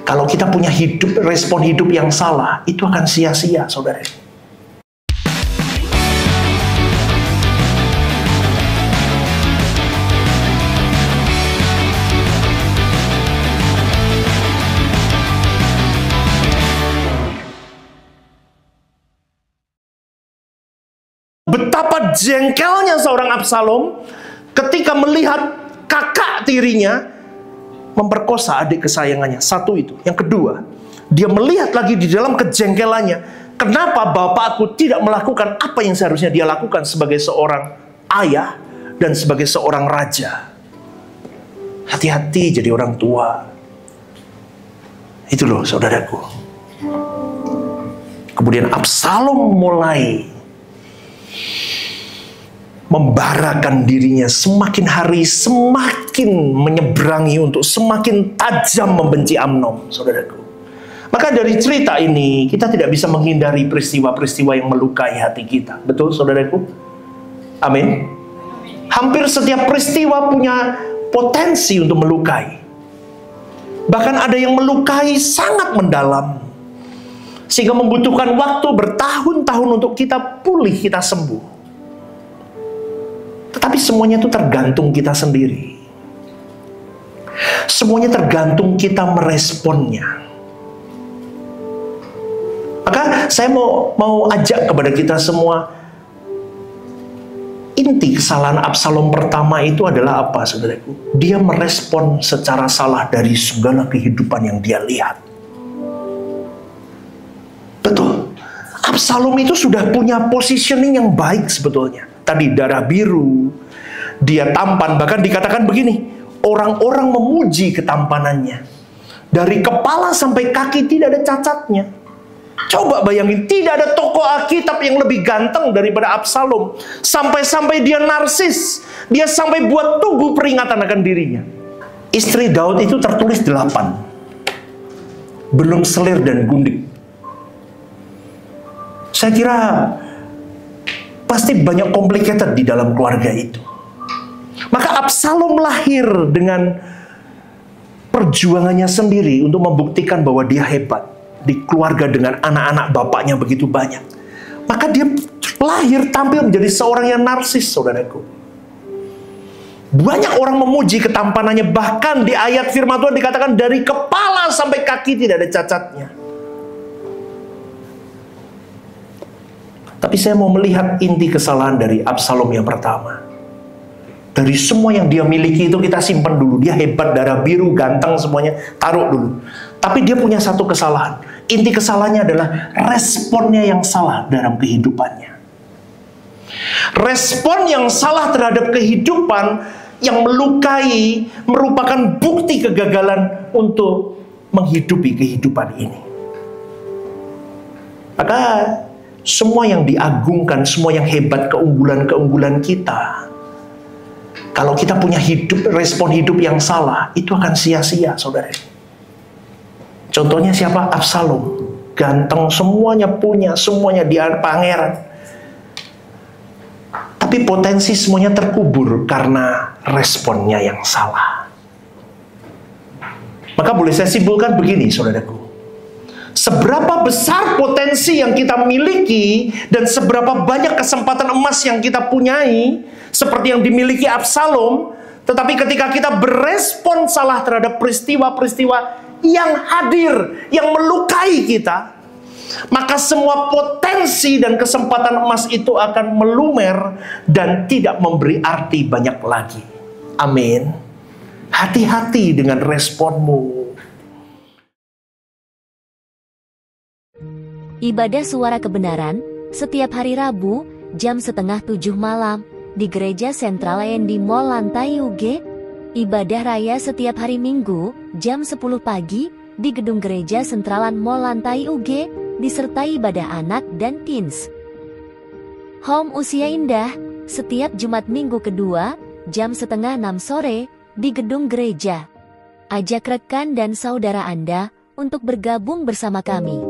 Kalau kita punya respon hidup yang salah, itu akan sia-sia, saudara. Betapa jengkelnya seorang Absalom ketika melihat kakak tirinya memperkosa adik kesayangannya. Satu itu. Yang kedua, dia melihat lagi di dalam kejengkelannya, kenapa bapakku tidak melakukan apa yang seharusnya dia lakukan sebagai seorang ayah dan sebagai seorang raja. Hati-hati jadi orang tua. Itu loh, saudaraku. Kemudian Absalom mulai membarakan dirinya, semakin hari semakin menyeberangi untuk semakin tajam membenci Amnon, saudaraku. Maka dari cerita ini kita tidak bisa menghindari peristiwa-peristiwa yang melukai hati kita. Betul, saudaraku? Amin. Hampir setiap peristiwa punya potensi untuk melukai. Bahkan ada yang melukai sangat mendalam, sehingga membutuhkan waktu bertahun-tahun untuk kita pulih, kita sembuh. Tetapi semuanya itu tergantung kita sendiri. Semuanya tergantung kita meresponnya. Maka saya mau ajak kepada kita semua, inti kesalahan Absalom pertama itu adalah apa, saudaraku? Dia merespon secara salah dari segala kehidupan yang dia lihat. Betul. Absalom itu sudah punya positioning yang baik sebetulnya. Tadi darah biru, dia tampan, bahkan dikatakan begini, orang-orang memuji ketampanannya. Dari kepala sampai kaki tidak ada cacatnya. Coba bayangin, tidak ada tokoh Alkitab yang lebih ganteng daripada Absalom. Sampai-sampai dia narsis, dia sampai buat tugu peringatan akan dirinya. Istri Daud itu tertulis 8. Belum selir dan gundik. Saya kira pasti banyak complicated di dalam keluarga itu. Maka Absalom lahir dengan perjuangannya sendiri untuk membuktikan bahwa dia hebat. Di keluarga dengan anak-anak bapaknya begitu banyak. Maka dia lahir tampil menjadi seorang yang narsis, saudaraku. Banyak orang memuji ketampanannya. Bahkan di ayat firman Tuhan dikatakan dari kepala sampai kaki tidak ada cacatnya. Tapi saya mau melihat inti kesalahan dari Absalom yang pertama. Dari semua yang dia miliki itu kita simpan dulu. Dia hebat, darah biru, ganteng, semuanya taruh dulu. Tapi dia punya satu kesalahan. Inti kesalahannya adalah responnya yang salah dalam kehidupannya. Respon yang salah terhadap kehidupan yang melukai merupakan bukti kegagalan untuk menghidupi kehidupan ini. Maka semua yang diagungkan, semua yang hebat, keunggulan-keunggulan kita, kalau kita punya respon hidup yang salah, itu akan sia-sia, saudara. Contohnya siapa? Absalom. Ganteng, semuanya punya, semuanya dia pangeran. Tapi potensi semuanya terkubur karena responnya yang salah. Maka boleh saya simpulkan begini, saudaraku. Seberapa besar potensi yang kita miliki dan seberapa banyak kesempatan emas yang kita punyai, seperti yang dimiliki Absalom, tetapi ketika kita berespon salah terhadap peristiwa-peristiwa yang hadir, yang melukai kita, maka semua potensi dan kesempatan emas itu akan melumer dan tidak memberi arti banyak lagi. Amin. Hati-hati dengan responmu. Ibadah Suara Kebenaran setiap hari Rabu jam 6:30 malam di Gereja Sentral END Mall lantai UG. Ibadah Raya setiap hari Minggu jam 10 pagi di Gedung Gereja Sentralan Mall lantai UG, disertai ibadah anak dan teens. Home Usia Indah setiap Jumat Minggu kedua jam 5:30 sore di Gedung Gereja. Ajak rekan dan saudara Anda untuk bergabung bersama kami.